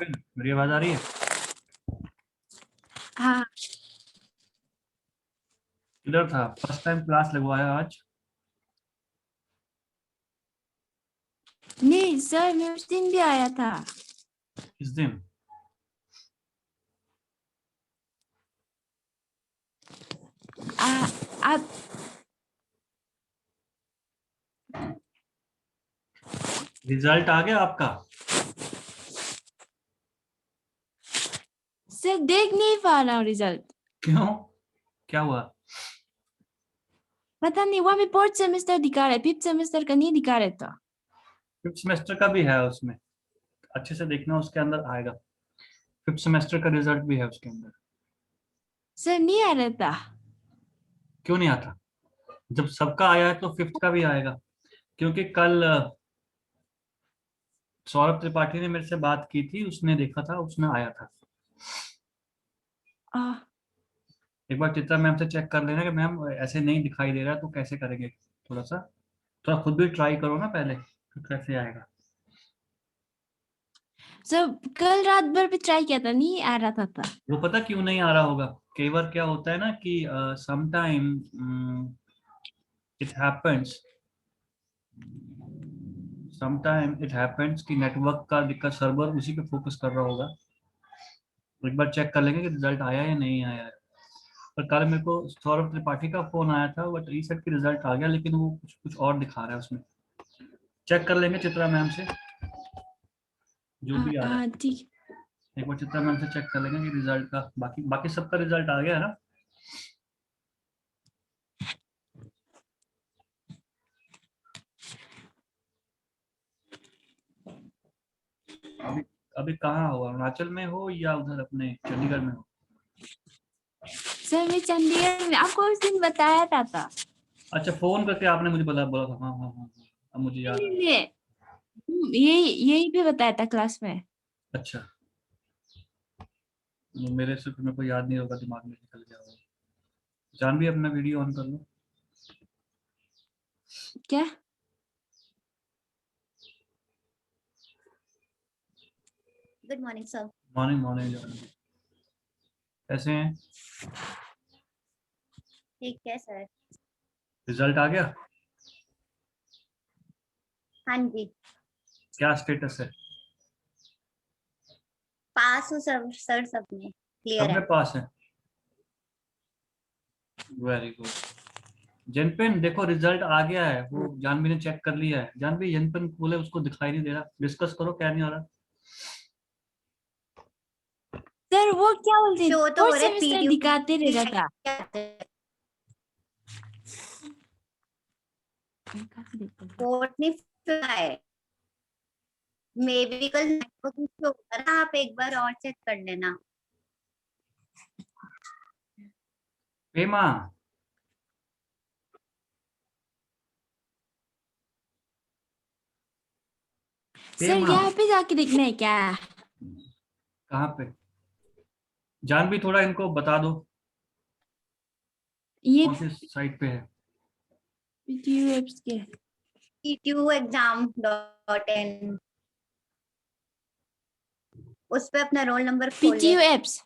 मेरी आवाज आ रही है? हाँ किधर था? फर्स्ट टाइम क्लास लगवाया आज? नहीं सर, मैं उस दिन भी आया था। किस दिन? आप रिजल्ट आ गया आपका? सर देख नहीं पा रहा हूँ रिजल्ट। क्यों? क्या हुआ? पता नहीं, वहाँ पे फोर्थ सेमेस्टर दिखा रहा है, फिफ्थ सेमेस्टर का नहीं दिखा रहा था। फिफ्थ सेमेस्टर का भी है उसमें, अच्छे से देखना, उसके अंदर आएगा। फिफ्थ सेमेस्टर का रिजल्ट भी है उसके अंदर। सर नहीं आ रहा था। क्यों नहीं आता? जब सबका आया है तो फिफ्थ का भी आएगा। क्योंकि कल सौरभ त्रिपाठी ने मेरे से बात की थी, उसने देखा था, उसने आया था। आ, एक बार चित्रा मैम से चेक कर लेना कि मैम ऐसे नहीं दिखाई दे रहा तो कैसे करेंगे। थोड़ा सा, थोड़ा खुद भी ट्राई करो ना पहले, तो कैसे आएगा। सर कल रात भर भी ट्राई किया था, नहीं आ रहा था। वो पता क्यों नहीं आ रहा होगा? कई बार क्या होता है ना कि समटाइम इट हैपेंस, कि नेटवर्क का दिक्कत, सर्वर उसी पे फोकस कर रहा होगा। एक बार चेक कर लेंगे कि रिजल्ट आया या नहीं आया है। पर कल मेरे को सौरभ त्रिपाठी का फोन आया था, बट ई सेट की रिजल्ट आ गया, लेकिन वो कुछ कुछ और दिखा रहा है उसमें। चेक कर लेंगे चित्रा मैम से, जो भी आ रहा हाँ है। ठीक। एक बार चित्रा मैम से चेक कर लेंगे कि रिजल्ट का, बाकी बाकी सबका रिजल्ट आ गया है ना? अभी अभी कहाँ हो? अरुणाचल में हो या उधर अपने चंडीगढ़ में हो? सर मैं चंडीगढ़ में, आपको उस दिन बताया था। अच्छा, फोन करके आपने मुझे बोला बोला था, हाँ हाँ हाँ हाँ, अब मुझे याद आ नहीं, यही यही भी बताया था क्लास में। गया। अच्छा, मेरे से तो मेरे को याद नहीं होगा, दिमाग में निकल गया होगा। जानवी अपना वीडियो ऑन कर लो। क्या? Good morning sir. Morning morning Janvi, कैसे हैं? ठीक है सर। रिजल्ट आ गया? हाँ जी, क्या स्टेटस है? पास हूँ सर, सर सब में क्लियर सब है। में पास है? Very good. जनपेन देखो, रिजल्ट आ गया है, वो जानवी ने चेक कर लिया है। जानवी, जनपेन बोले उसको दिखाई नहीं दे रहा, डिस्कस करो क्या नहीं हो रहा। सर वो क्या बोलते हैं, शो तो हो रहा है, सेमेस्टर दिखाते रह रहा था। फोर्थ नहीं है, मे बी कल नेटवर्क इशू होगा ना, आप एक बार और चेक कर लेना। पेमा, सर पेमा यहाँ पे जाके देखना है क्या? कहाँ पे? जानवी थोड़ा इनको बता दो ये कौन सी साइट पे है। पीटीयू एप्स के, पीटीयू एग्जाम डॉट इन, उस पे अपना रोल नंबर खोल ले। पीटीयू एप्स,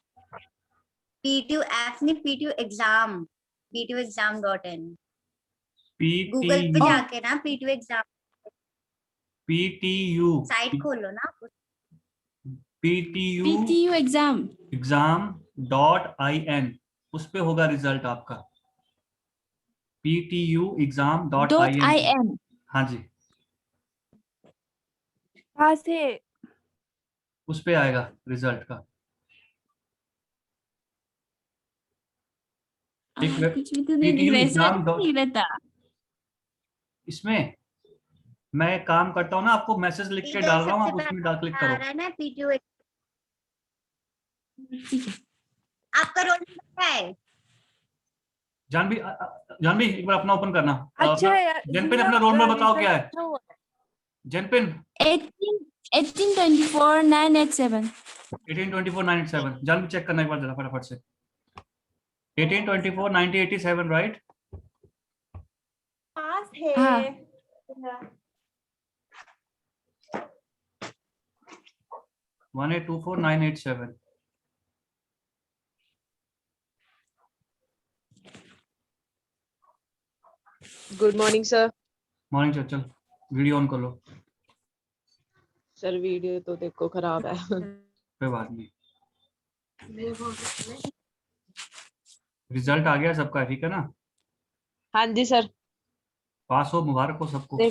पीटीयू एप्स नहीं, PTU exam dot in. P T Google पे यू जाके ना पीटीयू एग्जाम PTU साइट खोलो ना। PTU पीटीयू एग्जाम exam.in, उस पे होगा रिजल्ट आपका। PTU dot exam.in। I N. हाँ जी, कहाँ से? उस पे आएगा रिजल्ट का। एक कुछ भी तो नहीं दिख PTU रहा है सर, एग्जाम नहीं डॉट, रहता। इसमें मैं काम करता हूँ ना, आपको मैसेज लिख के इधर डाल रहा हूँ, सबसे आप उसमें डाल क्लिक पहले आ करो। रहा है ना पीटीयू। ठीक है, आपका रोल नंबर क्या है? जानवी एक बार अपना ओपन करना। अच्छा अपना यार, जनपिन, जीरो अपना रोल नंबर बताओ क्या रिजल्ट है? अच्छा हुआ। जनपिन 1824,987। 1824987। जानवी चेक करना एक बार जरा फटाफट से। 18249087, राइट? पास है। हाँ। 1824987। Good morning sir. Morning sir, चल वीडियो ऑन कर लो। सर वीडियो तो देखो खराब है। कोई बात नहीं, रिजल्ट आ गया सबका, ठीक है ना? हाँ जी सर। पास हो, मुबारक हो सबको। सर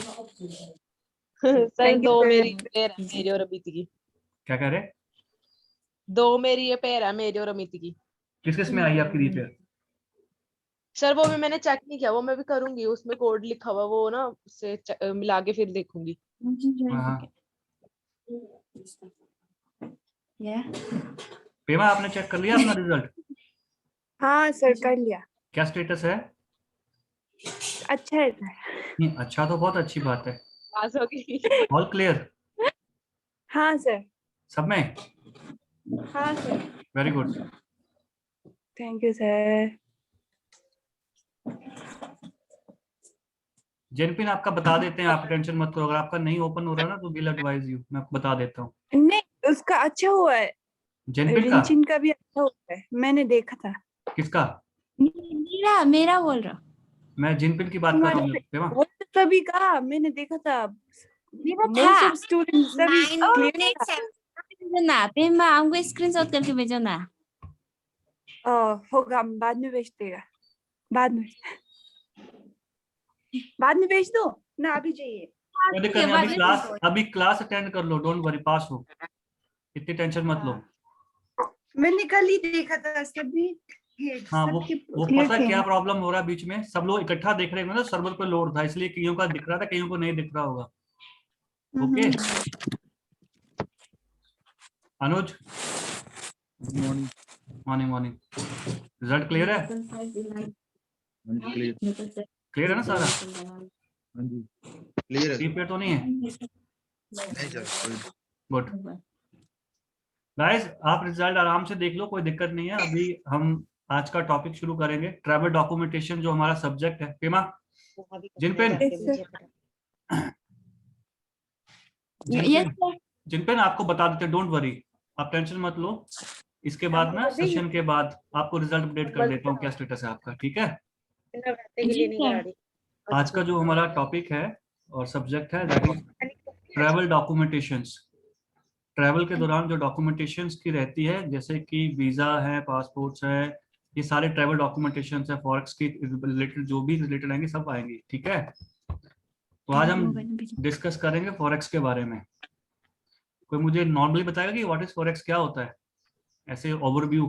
Thank you, दो sir. मेरी पेयर है, मेरी और अमित की। क्या कह रहे? दो मेरी ये पेयर है, मेरी और अमित की। किस किस में आई आपकी रिपेयर? सर वो भी मैंने चेक नहीं किया, वो मैं भी करूंगी। उसमें कोड लिखा हुआ, वो ना उससे मिला के फिर देखूंगी। हाँ। Yeah. पेमा, आपने चेक कर लिया अपना रिजल्ट? हाँ सर कर लिया। क्या स्टेटस है? अच्छा है सर। नहीं, अच्छा तो बहुत अच्छी बात है। पास हो गई। ऑल क्लियर हाँ सर। सब में? हाँ sir. Very good. Thank you sir. जेनपिन आपका बता देते हैं, आप टेंशन मत करो। अगर आपका नहीं ओपन हो रहा ना तो विल एडवाइज यू, मैं आपको बता देता हूँ। नहीं उसका अच्छा हुआ है। जेनपिन का? रिंचिन का भी अच्छा हुआ है, मैंने देखा था। किसका? मेरा मेरा बोल रहा। मैं जिनपिन की बात कर रहा हूँ पेमा। वो तो सभी का मैंने देखा था। मेरा मोस्ट था। ऑफ स्टूडेंट्स सभी क्लियर था। भेजो ना पेमा, हमको स्क्रीनशॉट करके भेजो ना। होगा, हम बाद में भेज देगा। बाद में भेज दो ना, अभी चाहिए। कोई दिक्कत नहीं, अभी क्लास अटेंड कर लो, डोंट वरी, पास हो, इतनी टेंशन मत लो। मैंने कल ही देखा था सभी। हाँ, वो clear पता थे। क्या प्रॉब्लम हो रहा है बीच में, सब लोग इकट्ठा देख रहे हैं ना, सर्वर पे लोड था, इसलिए कईयों का दिख रहा था, कईयों को नहीं दिख रहा होगा। Okay Anuj, morning. Morning morning. Result clear है? क्लियर है ना सारा? हाँ जी क्लियर है। रिपेयर तो नहीं है? नहीं सर। गुड गाइस, आप रिजल्ट आराम से देख लो, कोई दिक्कत नहीं है। अभी हम आज का टॉपिक शुरू करेंगे, ट्रैवल डॉक्यूमेंटेशन जो हमारा सब्जेक्ट है। पेमा, जिनपिन, जिनपिन आपको बता देते हैं, डोंट वरी, आप टेंशन मत लो। इसके बाद ना सेशन के बाद आपको रिजल्ट अपडेट कर देता हूँ क्या स्टेटस है आपका, ठीक है? आज का जो हमारा टॉपिक है और सब्जेक्ट है that is travel documentations. Travel के दौरान जो डॉक्यूमेंटेशंस की रहती है, जैसे कि वीजा है, पासपोर्ट्स है, ये सारे ट्रैवल डॉक्यूमेंटेशंस है, फॉरेक्स की रिलेटेड जो भी रिलेटेड आएंगे सब आएंगी, ठीक है? तो आज हम डिस्कस करेंगे फॉरेक्स के बारे में। कोई मुझे नॉर्मली बताएगा कि व्हाट इज फॉरेक्स, क्या होता है, ऐसे ओवरव्यू।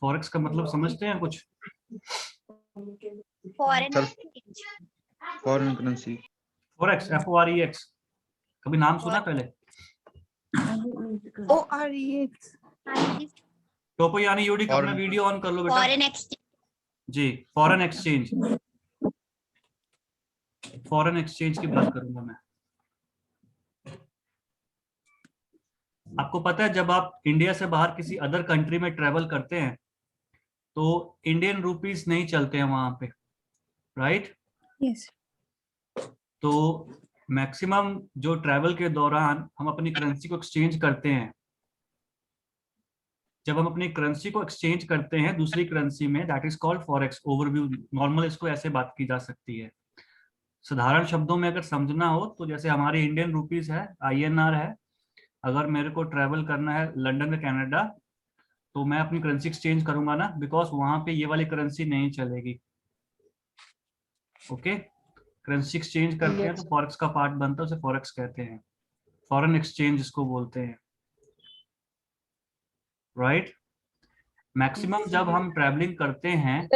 फॉरेक्स का मतलब समझते हैं कुछ? Foreign foreign currency. Forex, FOREX, कभी नाम सुना पहले? OREX। टोपो यानी यूडी, अपना वीडियो ऑन कर लो बेटा। Foreign exchange. जी, फॉरेन एक्सचेंज, फॉरेन एक्सचेंज की बात करूंगा मैं। आपको पता है जब आप इंडिया से बाहर किसी अदर कंट्री में ट्रेवल करते हैं तो इंडियन रुपीस नहीं चलते हैं वहां पे, राइट? यस। तो मैक्सिमम जो ट्रैवल के दौरान हम अपनी करेंसी को एक्सचेंज करते हैं, जब हम अपनी करेंसी को एक्सचेंज करते हैं दूसरी करेंसी में, that is called forex. Overview, normal इसको ऐसे बात की जा सकती है। साधारण शब्दों में अगर समझना हो तो जैसे हमारी इंडियन रुपीस है, INR है, अगर मेरे को ट्रैवल करना है लंदन से कनाडा तो मैं अपनी करेंसी एक्सचेंज करूंगा ना, बिकॉज वहां पे ये वाली करेंसी नहीं चलेगी। ओके, करेंसी एक्सचेंज करते हैं तो फॉरेक्स का पार्ट बनता है, उसे फॉरेक्स कहते हैं, फॉरेन एक्सचेंज इसको बोलते हैं, राइट? मैक्सिमम जब हम ट्रैवलिंग करते हैं,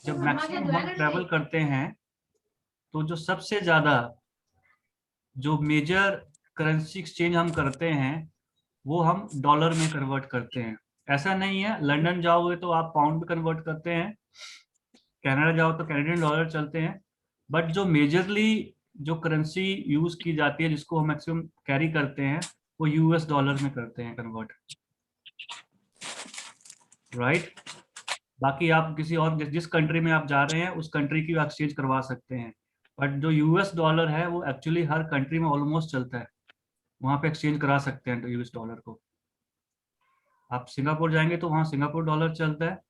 जब मैक्सिमम हम ट्रैवल करते हैं तो जो सबसे ज्यादा जो मेजर करेंसी एक्सचेंज हम करते हैं वो हम डॉलर में कन्वर्ट करते हैं। ऐसा नहीं है, लंदन जाओगे तो आप पाउंड में कन्वर्ट करते हैं, कनाडा जाओ तो कैनेडियन डॉलर चलते हैं, बट जो मेजरली जो करेंसी यूज की जाती है जिसको हम मैक्सिमम कैरी करते हैं वो US डॉलर में करते हैं कन्वर्ट, राइट? बाकी आप किसी और जिस कंट्री में आप जा रहे हैं उस कंट्री की एक्सचेंज करवा सकते हैं, बट जो यूएस डॉलर है वो एक्चुअली हर कंट्री में ऑलमोस्ट चलता है, वहां पे एक्सचेंज करा सकते हैं यूएस डॉलर को। आप सिंगापुर जाएंगे तो वहाँ सिंगापुर डॉलर चलता है।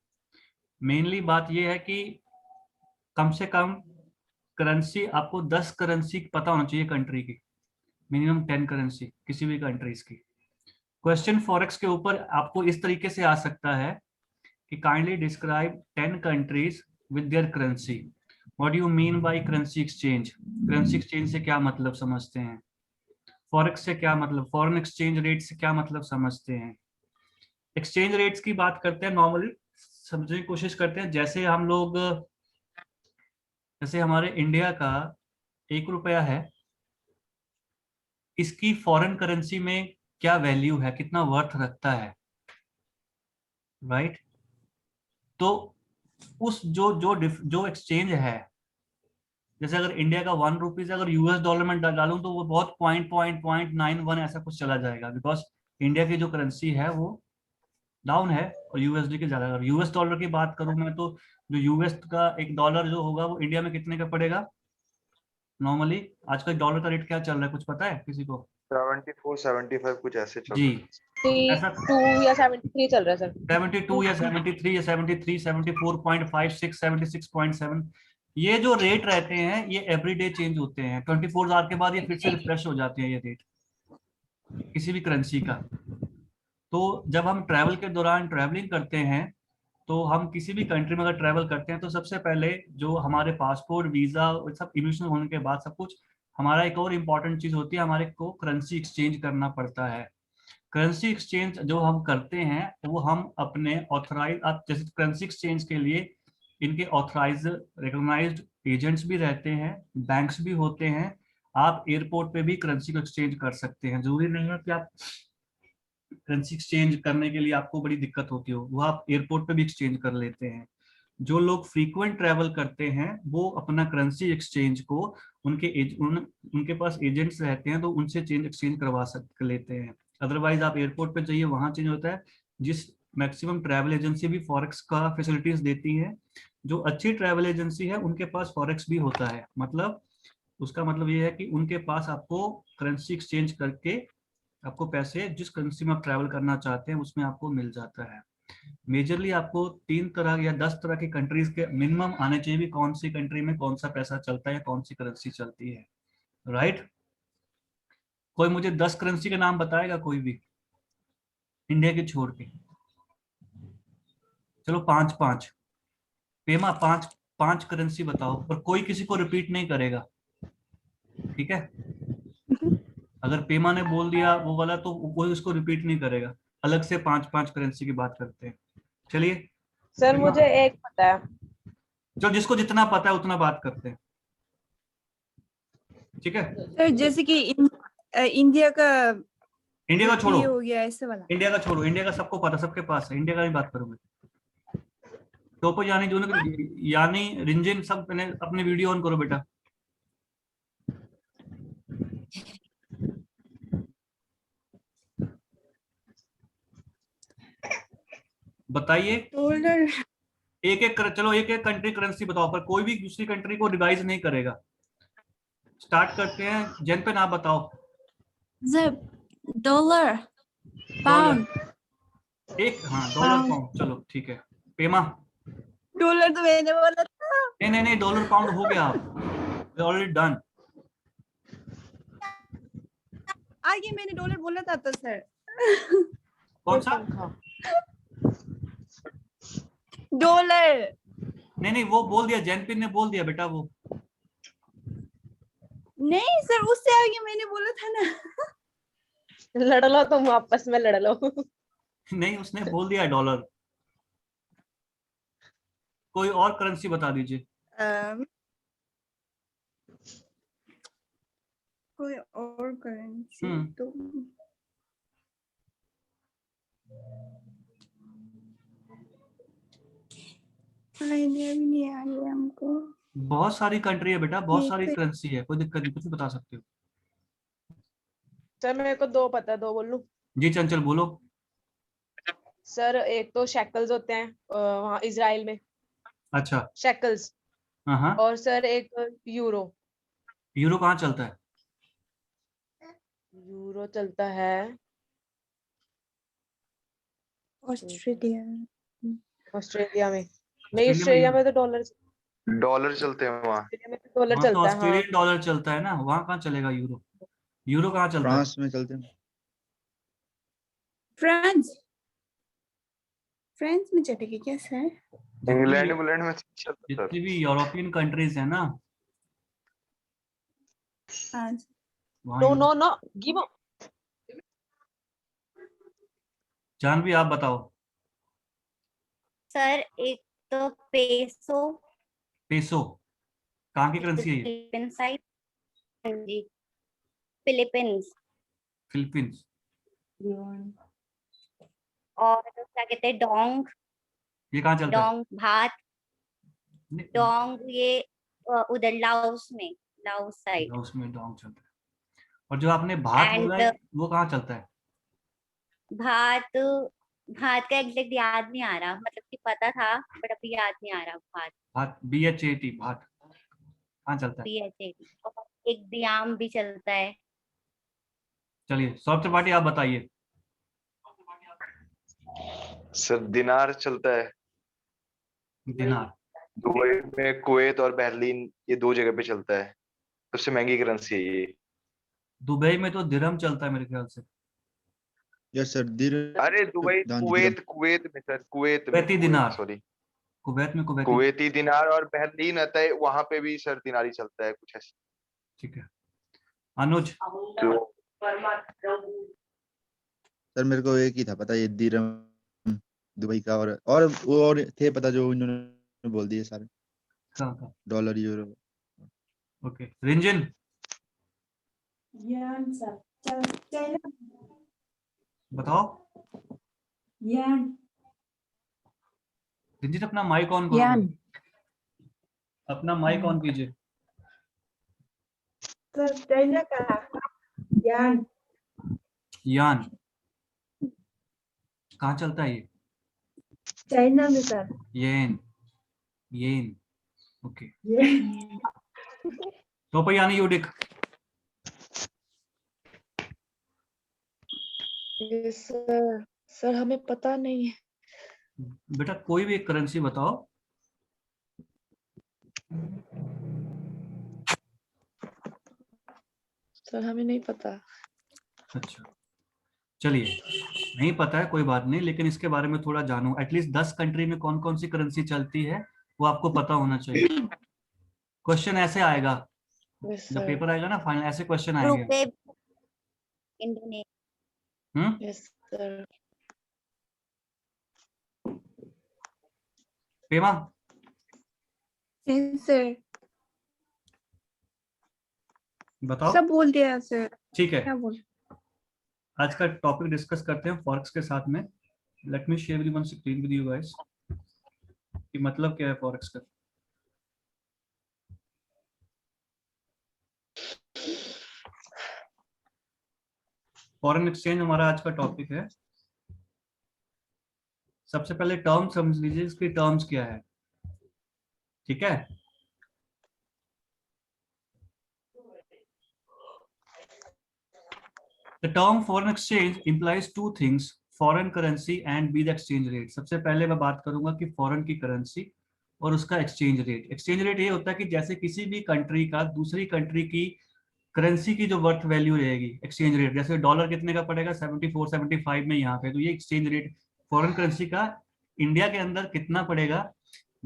मेनली बात ये है कि कम से कम करेंसी आपको 10 करेंसी पता होना चाहिए कंट्री की, मिनिमम 10 करेंसी किसी भी कंट्रीज की। क्वेश्चन फॉरेक्स के ऊपर आपको इस तरीके से आ सकता है कि kindly describe 10 countries with their currency. What you mean by currency exchange? Currency exchange से क्या मतलब समझते हैं? फॉरेक्स से क्या मतलब, फॉरेन एक्सचेंज रेट से क्या मतलब समझते हैं? एक्सचेंज रेट्स की बात करते हैं, नॉर्मली समझने की कोशिश करते हैं। जैसे हम लोग, जैसे हमारे इंडिया का 1 रुपया है, इसकी फॉरेन करेंसी में क्या वैल्यू है, कितना वर्थ रखता है, राइट? तो उस जो एक्सचेंज है, जैसे अगर इंडिया का 1 रुपीज अगर यूएस डॉलर में डालूं तो वो बहुत पॉइंट 91 ऐसा कुछ चला जाएगा, बिकॉज इंडिया की जो करेंसी है वो डाउन है और यूएसडी की ज्यादा। अगर यूएस डॉलर की बात करूं मैं, तो जो यूएस का 1 डॉलर जो होगा वो इंडिया में कितने का पड़ेगा नॉर्मली? आजकल डॉलर का रेट क्या चल रहा है, कुछ पता है किसी को? 74 75 कुछ ऐसे चल जी, रहा है। ऐसा 2 या 73 चल रहा है सर। 72 या 73 या 73, 74.56, 76.7, ये जो रेट रहते हैं ये एवरीडे चेंज होते हैं। 24 आवर के बाद ये फिर से रिफ्रेश हो जाते हैं ये रेट किसी भी करेंसी का। तो जब हम ट्रैवल के दौरान ट्रैवलिंग करते हैं, तो हम किसी भी कंट्री में अगर ट्रैवल करते हैं तो सबसे पहले जो हमारे पासपोर्ट, वीजा, सब इमिग्रेशन होने के बाद सब कुछ, हमारा एक और इम्पॉर्टेंट चीज होती है, हमारे को करेंसी एक्सचेंज करना पड़ता है। करेंसी एक्सचेंज जो हम करते हैं वो हम अपने ऑथराइज, आप जैसे करेंसी एक्सचेंज के लिए इनके ऑथराइज रिकॉग्नाइज्ड एजेंट्स भी रहते हैं, बैंक्स भी होते हैं। आप एयरपोर्ट पे भी करेंसी को एक्सचेंज कर सकते हैं। जरूरी नहीं है कि आप करेंसी एक्सचेंज करने के लिए आपको बड़ी दिक्कत होती हो, वो आप एयरपोर्ट पे भी एक्सचेंज कर लेते हैं। जो लोग फ्रीक्वेंट ट्रैवल करते हैं वो अपना करेंसी एक्सचेंज को उनके पास एजेंट्स रहते हैं तो उनसे चेंज एक्सचेंज करवा लेते हैं। अदरवाइज आप एयरपोर्ट पे जाइए, वहां चेंज होता है। जिस मैक्सिमम ट्रैवल एजेंसी भी फॉरेक्स का फैसिलिटीज देती है, जो अच्छी ट्रैवल एजेंसी है उनके पास फॉरेक्स भी होता है। मतलब उसका मतलब ये है कि उनके पास आपको करेंसी एक्सचेंज करके आपको पैसे जिस करेंसी में आप ट्रैवल करना चाहते हैं उसमें आपको मिल जाता है। मेजरली आपको 3 तरह या 10 तरह की कंट्रीज के मिनिमम आने चाहिए भी, कौन सी कंट्री में कौन सा पैसा चलता है, कौन सी करेंसी चलती है, राइट? कोई मुझे 10 करेंसी के नाम बताएगा कोई भी, इंडिया की छोड़ के? चलो 5 पेमा 5 करेंसी बताओ, और कोई किसी को रिपीट नहीं करेगा, ठीक है? अगर पेमा ने बोल दिया वो वाला तो कोई उसको रिपीट नहीं करेगा। अलग से 5 करेंसी की बात करते हैं। चलिए सर पेमा, मुझे एक पता है। जो जिसको जितना पता है उतना बात करते हैं, ठीक है? सर जैसे कि इंडिया का इंडिया का छोड़ो, ये हो गया ऐसे वाला। इंडिया का छोड़ो, इंडिया का सबको पता, सबके पास है, इंडिया का ही बात करूंगा। टोपो यानी जो यानी रिंजिन, सब अपने वीडियो ऑन करो बेटा। बताइए डॉलर। चलो एक एक कंट्री करेंसी बताओ, पर कोई भी दूसरी कंट्री को रिवाइज नहीं करेगा। स्टार्ट करते हैं, जैन पे नाम बताओ। Dollar, pound. हाँ डॉलर पाउंड, चलो ठीक है। पेमा? डॉलर तो मैंने बोला था। नहीं, डॉलर पाउंड हो गया, आप ऑलरेडी डन। आगे मैंने डॉलर बोला था तो सर। कौन सा? डॉलर। नहीं वो बोल दिया, जैनपिन ने बोल दिया बेटा वो। नहीं सर, उससे आगे मैंने बोला था ना। लड़ लो तुम, आपस में लड़ लो। नहीं, उसने बोल दिया डॉलर। कोई और करेंसी बता दीजिए। कोई और करेंसी तो आइडिया भी नहीं आ रही हमको। बहुत सारी कंट्री है बेटा, बहुत सारी ठीक है। करेंसी है, कोई दिक्कत नहीं, कुछ भी बता सकते हो। सर मेरे को 2 पता है, 2 बोल लूं? जी चंचल बोलो। सर एक तो शेकल्स होते हैं वहाँ इजराइल में, अच्छा, शेकल्स। हाँ। और सर एक यूरो। यूरो कहाँ चलता है? यूरो चलता है ऑस्ट्रेलिया। ऑस्ट्रेलिया में। ऑस्ट्रेलिया नहीं, में ऑस्ट्रेलिया यूरो, में तो डॉलर, डॉलर चलते हैं वहाँ। ऑस्ट्रेलिया में तो डॉलर वहाँ तो चलता है। हाँ, ऑस्ट्रेलियन डॉलर चलता है ना, वहाँ कहाँ चलेगा यूरो? यूरो कहाँ चलता है? फ्रांस में चलते हैं। फ्रांस, फ्रांस में चलेगी क्या सर? इंग्लैंड जितनी इंग्लैंड में चलता है सर। जितनी भी यूरोपियन कंट्रीज है ना, फ्रांस। वहाँ no euro. No no, give Janvi आप बताओ। सर एक तो पेसो, पेसो कहाँ की करेंसी है ये? Philippine side. हाँ जी, फिलीपींस। फिलीपींस। और क्या कहते हैं, डोंग, ये कहाँ चलता है? डोंग भात, नहीं, डोंग ये उधर लाओस में, लाओस साइड। उसमें डोंग चलता है। और जो आपने भात बोला एंड है वो कहाँ चलता है? भात, भात का एग्जैक्ट याद नहीं आ रहा, मतलब कि पता था बट अभी याद नहीं आ रहा। भात, भात, BHAT, भात कहाँ चलता है? BHAT। और एक बियाम भी चलता है। चलिए सौरभ त्रिपाठी आप बताइए। सर दिनार चलता है। दिनार। दुबई में कुवैत और बहरीन, ये 2 जगह पे चलता है। सबसे महंगी करेंसी है ये। दुबई में तो दिरहम चलता है मेरे ख्याल से। यस सर, अरे दुबई, दिरहम। कुवैत में सर, कुवैत में, कुवैती कुवैत, दिनार, सॉरी। कुवैत में कुवैती। कुवैती दिनार और बहरीन आता है, वहां पे भी सर दिनारी चलता है कुछ ऐसे। ठीक है। अनुज। तो सर मेरे को एक ही था पता, ये दिरहम दुबई का, और वो और थे पता जो इन्होंने बोल दिए सारे, कहाँ का? Dollar euro. ओके रिंजन यान सर, चाइना। बताओ। यान। रिंजन अपना माइक ऑन करो यान। भाई। अपना माइक ऑन कीजिए। सर चाइना का यान। यान कहाँ चलता है ये? चाइना में सर। येन, येन। ओके। ये तो यानी यूडिक। सर, सर हमें पता नहीं है। बेटा कोई भी एक करेंसी बताओ। सर हमें नहीं पता। अच्छा चलिए, नहीं पता है कोई बात नहीं, लेकिन इसके बारे में थोड़ा जानो। एटलीस्ट 10 कंट्री में कौन कौन सी करेंसी चलती है वो आपको पता होना चाहिए। क्वेश्चन ऐसे आएगा, यस जब सर, पेपर आएगा ना फाइनल, ऐसे क्वेश्चन आएंगे। रुपए, Indonesia. Yes sir. Pema sir बताओ। सब बोल दिया सर। ठीक है, क्या बोल? आज का टॉपिक डिस्कस करते हैं फॉरेक्स के साथ में। Let me share with one screen with you guys कि मतलब क्या है फॉरेक्स का। फॉरेन एक्सचेंज हमारा आज का टॉपिक है। सबसे पहले टर्म समझ लीजिए, इसकी टर्म्स क्या है। ठीक है, the term foreign exchange implies two things, foreign currency and be the exchange rate. सबसे पहले मैं बात करूंगा कि फॉरेन की करेंसी और उसका एक्सचेंज रेट। एक्सचेंज रेट ये होता है कि जैसे किसी भी कंट्री का दूसरी कंट्री की करेंसी की जो वर्थ वैल्यू रहेगी, एक्सचेंज रेट। जैसे डॉलर कितने का पड़ेगा, 74 75 में यहाँ पे, तो ये एक्सचेंज रेट फॉरेन करेंसी का इंडिया के अंदर कितना पड़ेगा,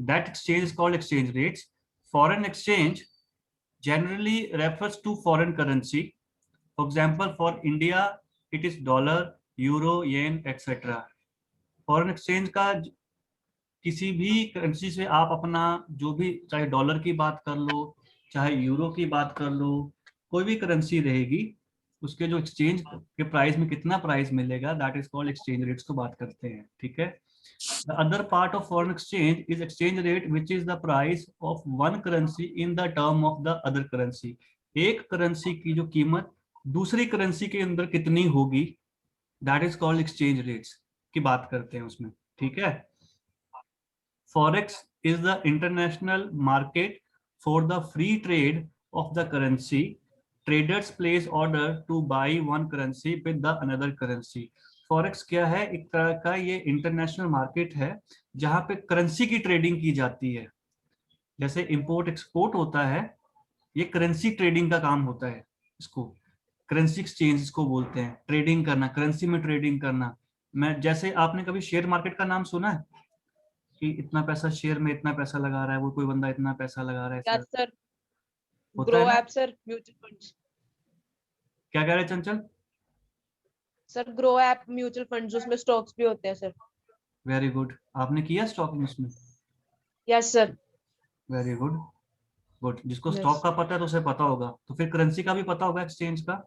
that exchange is called exchange rates. Foreign exchange generally refers to foreign currency. For example, for India it is dollar, euro, yen, etc. Foreign exchange का किसी भी करेंसी से आप अपना जो भी, चाहे डॉलर की बात कर लो, चाहे यूरो की बात कर लो, कोई भी करेंसी रहेगी, उसके जो एक्सचेंज के प्राइस में कितना प्राइस मिलेगा, that is called exchange rates को बात करते हैं। ठीक है, the other part of foreign exchange is exchange rate which is the price of one currency in the term of the other currency. एक करेंसी की जो कीमत दूसरी करेंसी के अंदर कितनी होगी, that is called exchange rates की बात करते हैं उसमें। ठीक है, Forex is the international market for the free trade of the currency, traders place order to buy one currency with the another currency. Forex क्या है? एक तरह का ये इंटरनेशनल मार्केट है जहां पे करेंसी की ट्रेडिंग की जाती है। जैसे इंपोर्ट एक्सपोर्ट होता है, ये करेंसी ट्रेडिंग का काम होता है। इसको करेंसी एक्सचेंज इसको बोलते हैं, ट्रेडिंग करना, करेंसी में ट्रेडिंग करना। मैं जैसे आपने कभी शेयर मार्केट का नाम सुना है कि इतना पैसा शेयर में इतना पैसा लगा रहा है, वो कोई बंदा इतना पैसा लगा रहा है, क्या ऐसा सर? होता ग्रो है ना? App sir, mutual funds. क्या कह रहे हैं चंचल? Sir grow app mutual funds, उसमें स्टॉक्स भी होते हैं सर। वेरी गुड, आपने किया स्टॉकिंग उसमें? Yes sir. Very good, good. जिसको Yes. स्टॉक का पता है तो उसे पता होगा, तो फिर करेंसी का भी पता होगा, एक्सचेंज का।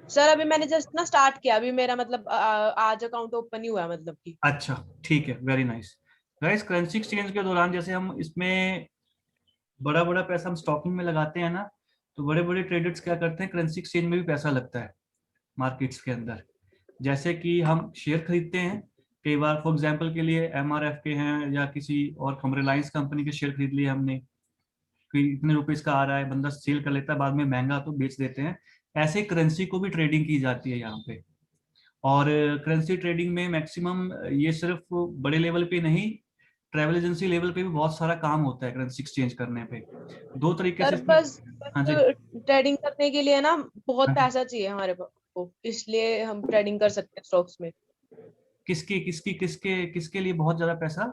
सर अभी मैंने जस्ट ना स्टार्ट किया, अभी मेरा मतलब आज अकाउंट ओपन ही हुआ है, मतलब कि। अच्छा, ठीक है, very nice. Guys, currency exchange के दौरान जैसे हम इसमें बड़ा बड़ा पैसा हम स्टॉकिंग में लगाते हैं ना, तो बड़े बड़े ट्रेडर्स क्या करते हैं, करेंसी एक्सचेंज में भी पैसा लगता है मार्केट्स के अंदर। जैसे कि हम शेयर खरीदते हैं कई बार, फॉर एग्जांपल के लिए MRF के हैं या किसी और रिलायंस कंपनी के शेयर खरीद लिए हमने, कि इतने रुपए का आ रहा है, बंदा सेल कर लेता है बाद में महंगा तो बेच देते हैं। ऐसे करेंसी को भी ट्रेडिंग की जाती है यहाँ पे। और करेंसी ट्रेडिंग में मैक्सिमम ये सिर्फ बड़े लेवल पे नहीं, ट्रैवल एजेंसी लेवल पे भी बहुत सारा काम होता है करेंसी एक्सचेंज करने पे। दो तरीके से सर इसमें। बस हाँ जी, ट्रेडिंग करने के लिए ना बहुत हाँ जी। पैसा चाहिए हमारे को, इसलिए हम ट्रेडिंग कर सकते हैं स्टॉक्स में। किसकी किसकी किसके किसके लिए बहुत ज्यादा पैसा?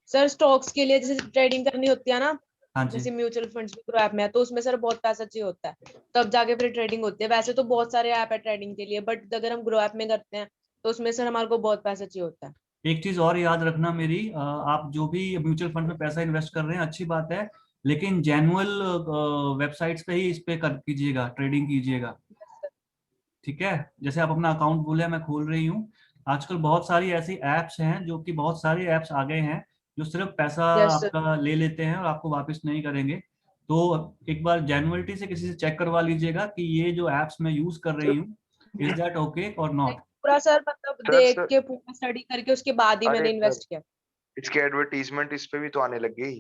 सर स्टॉक्स के लिए जैसे ट्रेडिंग करनी होती है ना, हाँ जी, जैसे म्यूचुअल फंड्स में, ग्रो ऐप में है, तो उसमें सर बहुत पैसा चाहिए होता है, तब जाके फिर ट्रेडिंग होती है। वैसे तो बहुत सारे ऐप है ट्रेडिंग के लिए, बट अगर हम ग्रो ऐप में करते हैं तो उसमें सर हमारे को बहुत पैसा चाहिए होता है। एक चीज और याद रखना मेरी, आप जो भी म्यूचुअल फंड में पैसा इन्वेस्ट कर रहे हैं अच्छी बात है, लेकिन जेन्युइन वेबसाइट्स पे ही इस पे कर कीजिएगा, ट्रेडिंग कीजिएगा, ठीक है? जैसे आप अपना अकाउंट बोले, मैं खोल रही हूँ, आजकल बहुत सारी ऐसी एप्स हैं, जो कि बहुत सारे एप्स आ गए हैं जो सिर्फ पैसा यस सर। आपका ले लेते हैं और आपको वापस नहीं करेंगे। तो एक बार जेन्युइनिटी से किसी से चेक करवा लीजिएगा कि ये जो एप्स मैं यूज कर रही हूँ, इज दैट ओके और नॉट। पूरा सर मतलब सर देख सर के पूरा स्टडी करके उसके बाद ही मैंने अरे सर, इन्वेस्ट किया। इसके एडवर्टीजमेंट इस पे भी तो आने लग गई,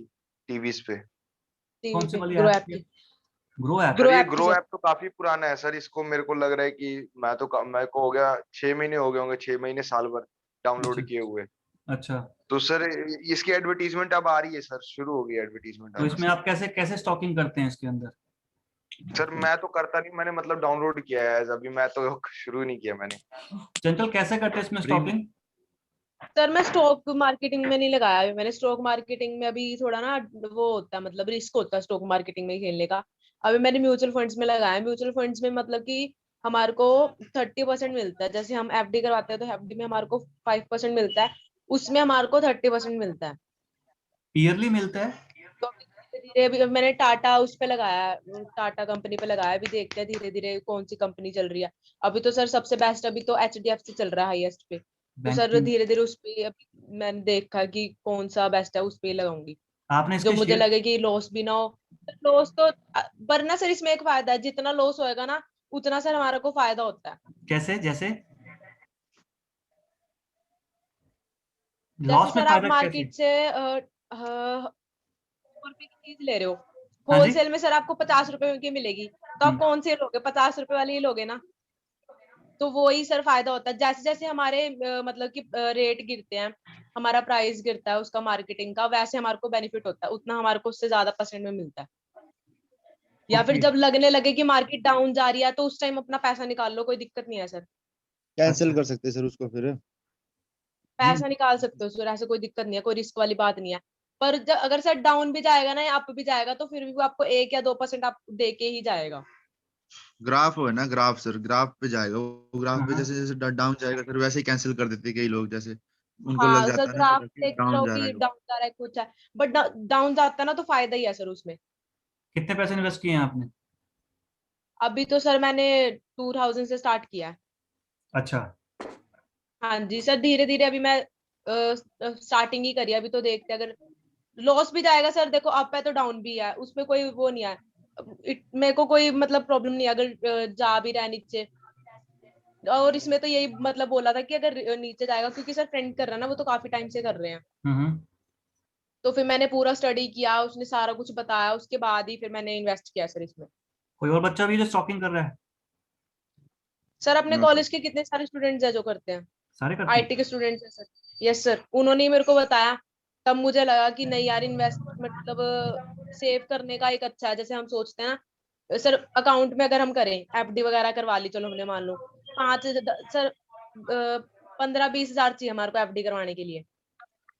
टीवीज पे। टीवी कौन सी पे वाली ग्रो ऐप ऐप की? की। Grow app? ग्रो सर ये ऐप की ग्रो सर। ऐप तो काफी पुराना है सर, इसको मेरे को लग रहा है कि मेरे को हो गया 6 महीने हो गए होंगे, 6 महीने साल भर अच्छा, डाउनलोड किए हुए। अच्छा। तो सर इसकी एडवर्टीजमेंट अब आ रही है सर, शुरू हो गई एडवर्टीजमेंट तो आना इसमें सर। आप कैसे कैसे स्टॉकिंग करते हैं इसके अंदर? सर मैं तो करता नहीं, मैंने मतलब डाउनलोड किया है, अभी मैं तो शुरू नहीं किया मैंने। चंचल, कैसे करते हैं इसमें प्रीमियम स्टॉकिंग? सर मैं स्टॉक मार्केटिंग में नहीं लगाया अभी मैंने। स्टॉक मार्केटिंग में अभी थोड़ा ना वो होता है, मतलब रिस्क होता है स्टॉक मार्केटिंग में खेलने का। अभी मैंने म्यूचुअल फंड्स में लगाया। म्यूचुअल फंड्स में मतलब कि हमारे को 30% मिलता है। जैसे हम FD करवाते हैं तो FD में हमारे को 5% मिलता है, उसमें हमारे को 30% मिलता है। ईयरली मिलता है? तो अभी धीरे धीरे अभी मैंने टाटा उस पे लगाया है, टाटा कंपनी पे लगाया है। अभी देखते हैं धीरे धीरे कौन सी कंपनी चल रही है। अभी तो सर सबसे बेस्ट अभी तो HDFC चल रहा है हाईएस्ट पे। तो सर बैंकिंग? धीरे धीरे उस पे अभी मैंने देखा कि कौन सा बेस्ट है, उस पे ही लगाऊंगी आपने जो इसके मुझे शेयर लगे कि लॉस भी ना हो। लॉस तो वरना सर इसमें एक फायदा है, जितना लॉस होएगा ना उतना सर हमारा को फायदा होता है। कैसे, जैसे जैसे लॉस में सर आप फायदा कैसे? मार्केट से 100 रुपए की चीज ले रहे हो, हाँ जी। होलसेल में सर आपको 50 रुपए की मिलेगी, तो आप कौन से लोगे? 50 रुपए वाली ही लोगे ना। तो वो ही सर फायदा होता है। जैसे जैसे हमारे मतलब कि रेट गिरते हैं, हमारा प्राइस गिरता है उसका मार्केटिंग का, वैसे हमारे को बेनिफिट होता है, उतना हमारे को उससे ज्यादा परसेंट में मिलता है। या फिर ओके, जब लगने लगे कि मार्केट डाउन जा रही है तो उस टाइम अपना पैसा निकाल लो, कोई दिक्कत नहीं है सर। कैंसिल अच्छा। कर सकते हैं सर उसको फिर। पैसा निकाल सकते हो सर, ऐसे कोई दिक्कत नहीं है, कोई रिस्क वाली बात नहीं है। पर अगर सर डाउन भी जाएगा ना या अप भी जाएगा तो फिर भी वो आपको 1 या 2% आप दे के ही जाएगा। ग्राफ है ना, ग्राफ सर, ग्राफ पे जाएगा वो, ग्राफ हाँ पे हाँ। जैसे जैसे डाउन जाएगा फिर वैसे ही कैंसिल कर देते हैं कई लोग, जैसे उनको लग हाँ सर जाता है ना ग्राफ पता कि देखते डाउन रहो जा रहा कि है वो। डाउन जा रहा है कुछ है, बट डाउन जाता है ना तो फायदा ही है सर उसमें। कितने पैसे इन्वेस्ट किए हैं आपने? अभी तो सर मैंने 2000 से स्टार्ट किया है। अच्छा, हाँ जी सर, धीरे धीरे अभी मैं स्टार्टिंग ही करी है, अभी तो देखते हैं। अगर लॉस भी जाएगा सर, देखो अप है तो डाउन भी है, उसमें कोई वो नहीं है। मेरे को कोई मतलब प्रॉब्लम नहीं है अगर जा भी रहा है नीचे। और इसमें तो यही मतलब बोला था कि अगर नीचे जाएगा, क्योंकि सर फ्रेंड कर रहा है ना, वो तो काफी टाइम से कर रहे हैं, हम्म, तो फिर मैंने पूरा स्टडी किया, उसने सारा कुछ बताया, उसके बाद ही फिर मैंने इन्वेस्ट किया सर इसमें। कोई और बच्चा भी जो स्टॉकिंग कर रहा है? सर अपने नो कॉलेज के कितने सारे स्टूडेंट्स हैं जो करते हैं, सारे करते हैं? आईटी के स्टूडेंट्स हैं सर। यस सर, उन्होंने ही मेरे को बताया, तब मुझे लगा कि नहीं यार, इन्वेस्ट मतलब सेव करने का एक अच्छा है। जैसे हम सोचते हैं ना सर, अकाउंट में अगर हम करें, एफडी वगैरह करवा ली, चलो हमने मान लो 5 सर 15-20 हजार चाहिए हमारे को एफडी करवाने के लिए,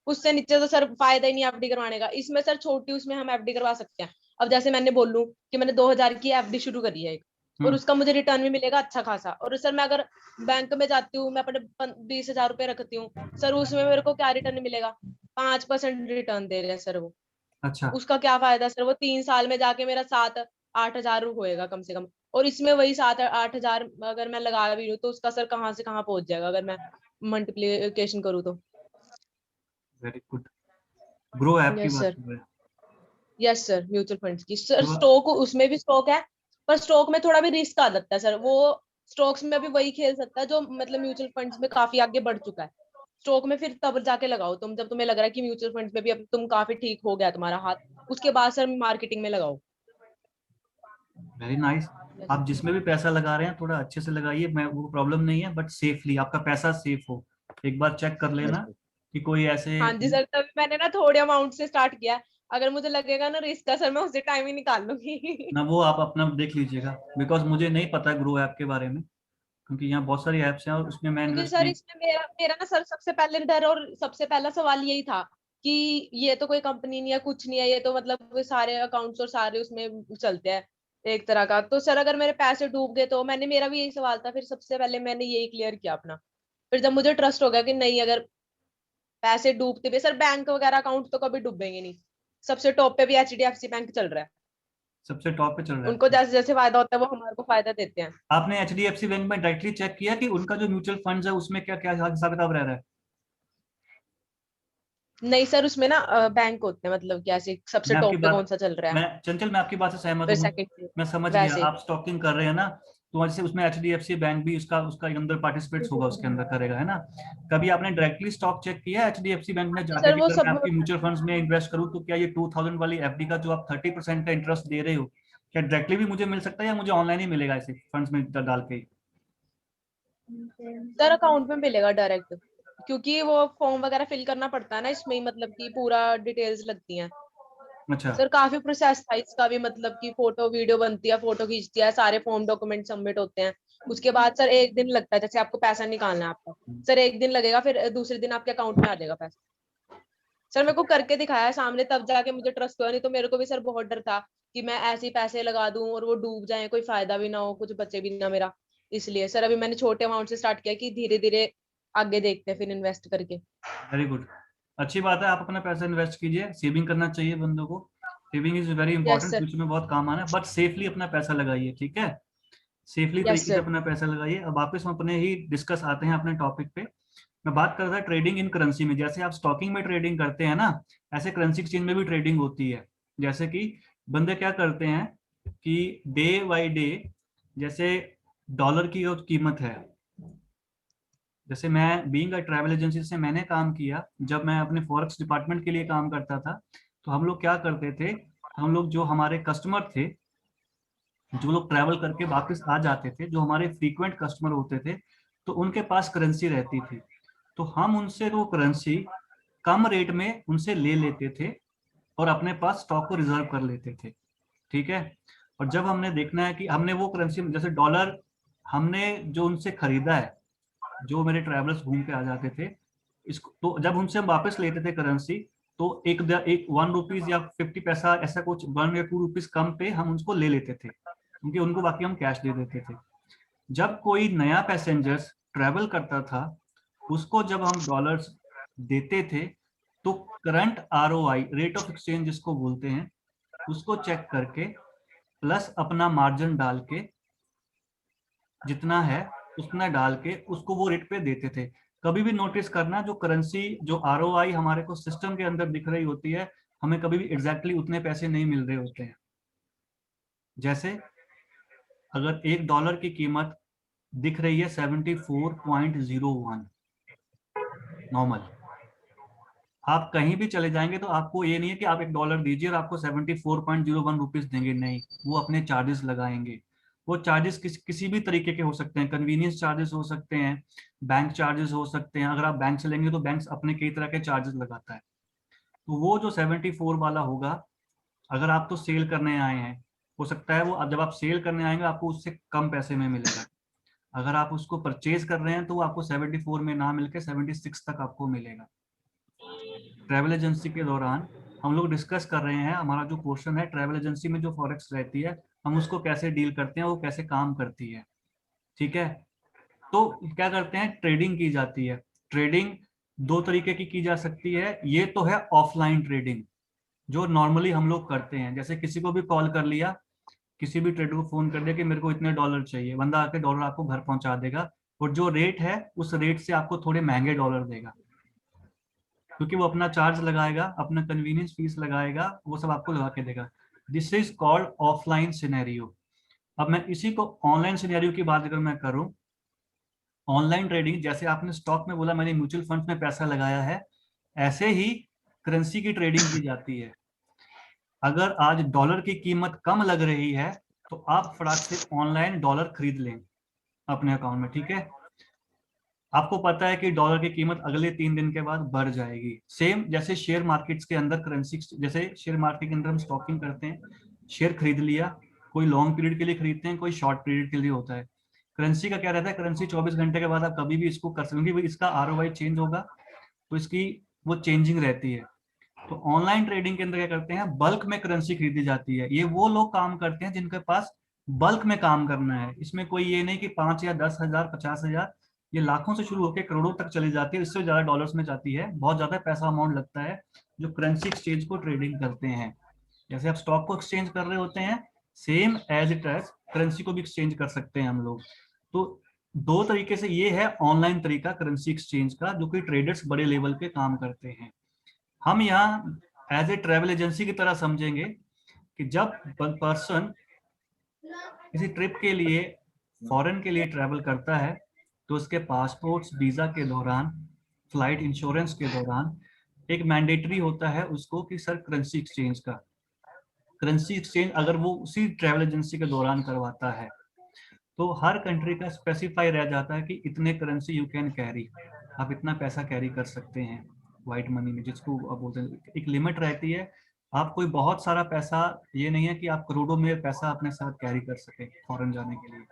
उससे नीचे तो सर फायदा ही नहीं एफडी करवाने का। इसमें सर छोटी, उसमें हम एफडी करवा सकते हैं। अब जैसे मैंने बोलूं कि मैंने 2000 की एफडी शुरू करी है एक, और उसका मुझे रिटर्न भी मिलेगा अच्छा खासा। और सर मैं अगर बैंक में जाती हूँ, मैं अपने 20,000 रुपए रखती हूँ सर, उसमें मेरे को क्या रिटर्न मिलेगा? 5% रिटर्न दे रहे हैं सर वो। अच्छा, उसका क्या फायदा सर? वो 3 साल में जाके मेरा 7-8 हजार होएगा कम से कम। और इसमें वही 7-8 हजार अगर मैं लगा भी लूँ, तो उसका सर कहाँ से कहाँ पहुंच जाएगा अगर मैं मल्टीप्लिकेशन करूँ तो। Very good. ग्रो ऐप की यस बात सर, कर रहे हैं? यस सर, म्यूचुअल फंड्स की सर। तो स्टॉक, उसमें भी स्टॉक है, पर स्टॉक में थोड़ा भी रिस्क आ जाता है सर। वो स्टॉक्स में भी वही खेल सकता है जो मतलब म्यूचुअल फंड्स में काफी आगे बढ़ चुका है। स्टॉक में फिर तब जाके लगाओ तुम, जब तुम्हें लग रहा है कि म्यूचुअल फंड्स में भी अब तुम काफी ठीक हो गया तुम्हारा हाथ, उसके बाद सर मार्केटिंग में लगाओ। Very nice. आप जिसमें भी पैसा लगा रहे हैं थोड़ा अच्छे से लगाइए, मैं वो प्रॉब्लम नहीं है, बट सेफली, आपका पैसा सेफ हो। एक बार चेक कर लेना यस कि कोई ऐसे हाँ जी सर, तभी मैंने ना थोड़े अमाउंट से स्टार्ट किया। अगर मुझे लगेगा ना रिस्क का सर, मैं उसी टाइम ही निकाल लूंगी। ना, वो आप अपना देख लीजिएगा, बिकॉज मुझे नहीं पता ग्रो ऐप के बारे में, क्योंकि यहाँ बहुत सारी ऐप्स हैं और उसमें मैं क्योंकि इन्वेस्ट सर नहीं। इसमें मेरा मेरा ना सर सबसे पहले डर और सबसे पहला सवाल यही था कि ये तो कोई कंपनी नहीं है, कुछ नहीं है, ये तो मतलब वो सारे अकाउंट्स और सारे उसमें चलते हैं एक तरह का। तो सर अगर मेरे पैसे डूब गए तो मैंने, मेरा भी यही सवाल था। फिर सबसे पहले मैंने यही क्लियर किया अपना। फिर जब मुझे ट्रस्ट हो गया कि नहीं, अगर पैसे डूबते भी सर, बैंक वगैरह अकाउंट तो कभी डूबेंगे नहीं। सबसे टॉप पे भी एचडीएफसी बैंक चल रहा है। सबसे टॉप पे चल रहा उनको है? जैसे जैसे फायदा होता है वो हमारे को फायदा देते हैं। आपने एचडीएफसी बैंक में डायरेक्टली चेक किया कि उनका जो म्यूचुअल फंड्स है उसमें क्या क्या हिसाब किताब रह रहा है? नहीं सर, उसमें ना बैंक होते हैं, मतलब कि ऐसे सबसे मैं आपकी टॉप पे कौन बात सा चल रहा है, मैं चंचल, मैं आपकी बात से सहमत फिर हूँ। सेकंड मैं समझ गया, वैसे। आप स्टॉकिंग कर रहे हैं ना, तो जैसे उसमें एचडीएफसी बैंक भी उसका उसका अंदर पार्टिसिपेट्स होगा, उसके अंदर करेगा, है ना? कभी आपने डायरेक्टली स्टॉक चेक किया है एचडीएफसी बैंक में जाके सर कि वो अगर मैं सब आपकी म्यूचुअल फंड्स में इन्वेस्ट करूँ तो क्या ये 2000 वाली एफडी का जो आप 30% का इंटरेस्ट दे रहे हो, क्या डायरेक्टली भी मुझे मिल सकता है या मुझे ऑनलाइन ही मिलेगा ऐसे फंड्स में डाल के ही? सर अकाउंट में मिलेगा डायरेक्ट, क्योंकि वो फॉर्म वगैरह फिल करना पड़ता है ना इसमें ही, मतलब कि पूरा डिटेल्स लगती हैं। अच्छा। सर काफी प्रोसेस था इसका भी, मतलब कि फोटो वीडियो बनती है, फोटो खींचती है, सारे फॉर्म डॉक्यूमेंट सबमिट होते हैं। उसके बाद सर 1 दिन लगता है, जैसे आपको पैसा निकालना है आपका सर, 1 दिन लगेगा, फिर दूसरे दिन आपके अकाउंट में आ जाएगा पैसा। सर मेरे को करके दिखाया है सामने, तब जाके मुझे ट्रस्ट हुआ। नहीं तो मेरे को भी सर बहुत डर था कि मैं ऐसे ही पैसे लगा दूं और वो डूब जाए, कोई फायदा भी ना हो, कुछ बचे भी ना मेरा। इसलिए सर अभी मैंने छोटे अमाउंट से स्टार्ट किया कि धीरे धीरे आगे देखते हैं फिर इन्वेस्ट करके। Very good. अच्छी बात है, आप अपना पैसा इन्वेस्ट कीजिए, सेविंग करना चाहिए बंदों को। Saving is very yes important, sir, future में बहुत काम आना है, बट सेफली अपना पैसा लगाइए, ठीक है? सेफली यस तरीके से सर। अपना पैसा लगाइए। अब वापस हम अपने ही डिस्कस आते हैं अपने टॉपिक पे। मैं बात कर रहा था ट्रेडिंग इन करेंसी में, जैसे आप स्टॉकिंग में ट्रेडिंग करते हैं ना, ऐसे करेंसी एक्सचेंज में भी ट्रेडिंग होती है। जैसे कि बंदे क्या करते हैं कि डे बाई डे, जैसे डॉलर की जो कीमत है, जैसे मैं बीइंग अ ट्रैवल एजेंसी से मैंने काम किया, जब मैं अपने फॉरेक्स डिपार्टमेंट के लिए काम करता था, तो हम लोग क्या करते थे, हम लोग जो हमारे कस्टमर थे, जो लोग ट्रैवल करके वापस आ जाते थे, जो हमारे फ्रीक्वेंट कस्टमर होते थे, तो उनके पास करेंसी रहती थी, तो हम उनसे वो करेंसी कम रेट में उनसे ले लेते थे और अपने पास स्टॉक को रिजर्व कर लेते थे, ठीक है? और जब हमने देखना है कि हमने वो करेंसी, जैसे डॉलर हमने जो उनसे खरीदा है, जो मेरे ट्रैवलर्स घूम के आ जाते थे, इसको तो जब उनसे हम वापस लेते थे करेंसी, तो एक 1 रुपीज या 50 पैसा, ऐसा कुछ 1 या 2 रुपीज कम पे हम उसको ले लेते थे, क्योंकि उनको बाकी हम कैश दे देते थे। जब कोई नया पैसेंजर्स ट्रैवल करता था, उसको जब हम डॉलर्स देते थे, तो current ROI, rate of exchange जिसको बोलते हैं, उसको चेक करके प्लस अपना मार्जिन डाल के, जितना है उतना डाल के उसको वो रेट पे देते थे। कभी भी नोटिस करना, जो करेंसी, जो आरओआई हमारे को सिस्टम के अंदर दिख रही होती है, हमें कभी भी एग्जैक्टली उतने पैसे नहीं मिल रहे होते हैं। जैसे अगर $1 की कीमत दिख रही है 74.01 नॉर्मल, आप कहीं भी चले जाएंगे तो आपको ये नहीं है कि आप $1 दीजिए और आपको 74.01 रुपीज देंगे, नहीं, वो अपने चार्जेस लगाएंगे। वो चार्जेस किसी भी तरीके के हो सकते हैं, कन्वीनियंस चार्जेस हो सकते हैं, बैंक चार्जेस हो सकते हैं। अगर आप बैंक से लेंगे तो बैंक अपने कई तरह के चार्जेस लगाता है। तो वो जो 74 वाला होगा, अगर आप तो सेल करने आए हैं, हो सकता है वो जब आप सेल करने आएंगे आपको उससे कम पैसे में मिलेगा। अगर आप उसको परचेज कर रहे हैं तो वो आपको 74 में ना मिलके 76 तक आपको मिलेगा। ट्रैवल एजेंसी के दौरान हम लोग डिस्कस कर रहे हैं, हमारा जो क्वेश्चन है ट्रैवल एजेंसी में जो फॉरेक्स रहती है हम उसको कैसे डील करते हैं, वो कैसे काम करती है। ठीक है, तो क्या करते हैं, ट्रेडिंग की जाती है। ट्रेडिंग दो तरीके की जा सकती है। ये तो है ऑफलाइन ट्रेडिंग जो नॉर्मली हम लोग करते हैं, जैसे किसी को भी कॉल कर लिया, किसी भी ट्रेडर को फोन कर दिया कि मेरे को इतने डॉलर चाहिए, बंदा आके डॉलर आपको घर पहुंचा देगा और जो रेट है उस रेट से आपको थोड़े महंगे डॉलर देगा, क्योंकि वो अपना चार्ज लगाएगा, अपना कन्वीनियंस फीस लगाएगा, वो सब आपको लगा के देगा। This is called offline scenario. अब मैं इसी को ऑनलाइन सिनेरियो की बात अगर मैं करूं, ऑनलाइन ट्रेडिंग जैसे आपने स्टॉक में बोला मैंने म्यूचुअल फंड में पैसा लगाया है, ऐसे ही करेंसी की ट्रेडिंग की जाती है। अगर आज डॉलर की कीमत कम लग रही है तो आप फटाक से ऑनलाइन डॉलर खरीद लें अपने अकाउंट में। ठीक है, आपको पता है कि डॉलर की कीमत अगले 3 दिन के बाद बढ़ जाएगी। सेम जैसे शेयर मार्केट्स के अंदर करेंसी, जैसे शेयर मार्केट के अंदर हम स्टॉकिंग करते हैं, शेयर खरीद लिया, कोई लॉन्ग पीरियड के लिए खरीदते हैं, कोई शॉर्ट पीरियड के लिए होता है। करेंसी का क्या रहता है, करेंसी 24 घंटे के बाद आप कभी भी इसको कर सकते, क्योंकि इसका ROI चेंज होगा तो इसकी वो चेंजिंग रहती है। तो ऑनलाइन ट्रेडिंग के अंदर क्या करते हैं, बल्क में करेंसी खरीदी जाती है। ये वो लोग काम करते हैं जिनके पास बल्क में काम करना है। इसमें कोई ये नहीं कि 5 या 10,000 50,000, ये लाखों से शुरू होकर करोड़ों तक चली जाती है, इससे ज्यादा डॉलर्स में जाती है, बहुत ज्यादा पैसा अमाउंट लगता है जो करेंसी एक्सचेंज को ट्रेडिंग करते हैं। जैसे आप स्टॉक को एक्सचेंज कर रहे होते हैं, same as it as currency को भी एक्सचेंज कर सकते हैं हम लोग। तो दो तरीके से ये है ऑनलाइन तरीका करेंसी एक्सचेंज का, जो कि ट्रेडर्स बड़े लेवल पे काम करते हैं। हम यहाँ एज ए ट्रेवल एजेंसी की तरह समझेंगे कि जब पर्सन किसी ट्रिप के लिए फॉरेन के लिए ट्रैवल करता है तो उसके पासपोर्ट्स वीजा के दौरान, फ्लाइट इंश्योरेंस के दौरान एक मैंडेटरी होता है उसको कि सर करेंसी एक्सचेंज का। करेंसी एक्सचेंज अगर वो उसी ट्रैवल एजेंसी के दौरान करवाता है तो हर कंट्री का स्पेसिफाई रह जाता है कि इतने करेंसी यू कैन कैरी, आप इतना पैसा कैरी कर सकते हैं व्हाइट मनी में, जिसको आप बोलते हैं एक लिमिट रहती है। आप कोई बहुत सारा पैसा, ये नहीं है कि आप करोड़ों में पैसा अपने साथ कैरी कर सके फॉरेन जाने के लिए।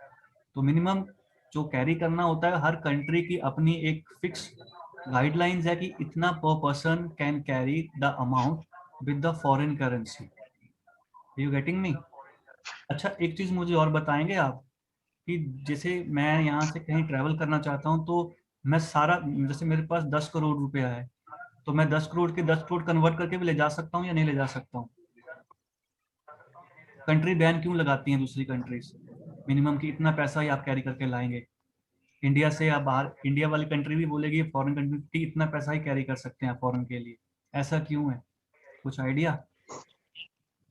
तो मिनिमम जो कैरी करना होता है, हर कंट्री की अपनी एक फिक्स गाइडलाइंस है कि इतना पर person can carry the amount with the foreign currency. You getting me? अच्छा, एक चीज मुझे और बताएंगे आप कि जैसे मैं यहाँ से कहीं ट्रैवल करना चाहता हूँ तो मैं सारा, जैसे मेरे पास 10 करोड़ रुपया है तो मैं 10 करोड़ के 10 करोड़ कन्वर्ट करके भी ले जा सकता हूँ या नहीं ले जा सकता हूँ? कंट्री बैन क्यों लगाती हैं दूसरी कंट्रीज, मिनिमम कि इतना पैसा ही आप कैरी करके लाएंगे? इंडिया से या बाहर, इंडिया वाली कंट्री भी बोलेगी फॉरेन कंट्री की इतना पैसा ही कैरी कर सकते हैं फॉरेन के लिए, ऐसा क्यों है? कुछ आइडिया?